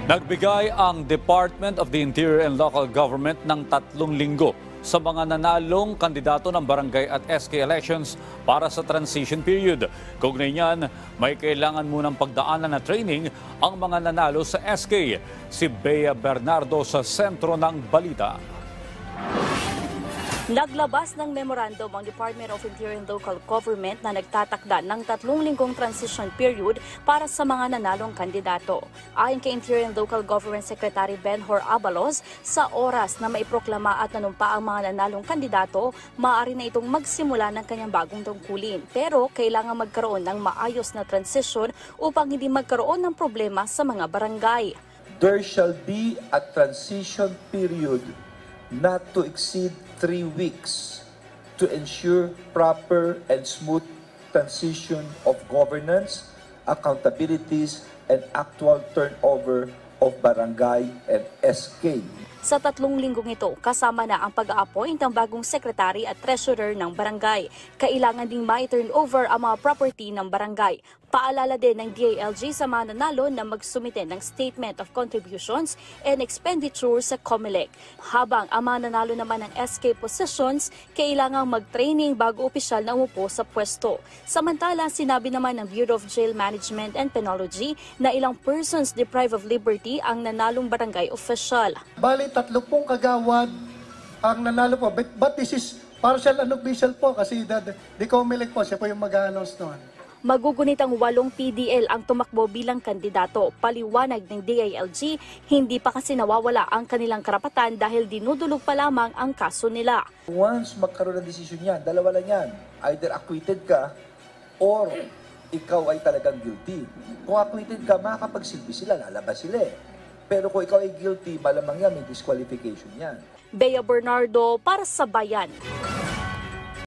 Nagbigay ang Department of the Interior and Local Government ng 3 linggo sa mga nanalong kandidato ng barangay at SK elections para sa transition period. Kaugnay niyan, may kailangan munang pagdaanan na training ang mga nanalo sa SK. Si Bea Bernardo sa sentro ng balita. Naglabas ng memorandum ang Department of Interior and Local Government na nagtatakda ng 3 linggong transition period para sa mga nanalong kandidato. Ayon kay Interior and Local Government Secretary Benhur Abalos, sa oras na maiproklama at nanumpa ang mga nanalong kandidato, maaari na itong magsimula ng kanyang bagong tungkulin. Pero kailangan magkaroon ng maayos na transition upang hindi magkaroon ng problema sa mga barangay. There shall be a transition period not to exceed 3 weeks to ensure proper and smooth transition of governance, accountabilities, and actual turnover of barangay and SK. Sa 3 linggong ito, kasama na ang pag-a-appoint ng bagong secretary at treasurer ng barangay. Kailangan ding ma-turn over ang mga property ng barangay. Paalala din ng DILG sa mga nanalo na magsumite ng Statement of Contributions and Expenditures sa COMELEC. Habang ang mga nanalo naman ng SK positions, kailangang mag-training bago opisyal na umupo sa pwesto. Samantala, sinabi naman ng Bureau of Jail Management and Penology na ilang persons deprived of liberty ang nanalong barangay official. Bali, 30 kagawad ang nanalo po. But this is partial and official po kasi the COMELEC po, siya po yung mag-a-announce noon. Magugunitang 8 PDL ang tumakbo bilang kandidato. Paliwanag ng DILG, hindi pa kasi nawawala ang kanilang karapatan dahil dinudulog pa lamang ang kaso nila. Once magkaroon ng desisyon yan, dalawa lang yan. Either acquitted ka or ikaw ay talagang guilty. Kung acquitted ka, makakapagsilbi sila, lalabas sila eh. Pero kung ikaw ay guilty, malamang yan, may disqualification yan. Bea Bernardo para sa Bayan.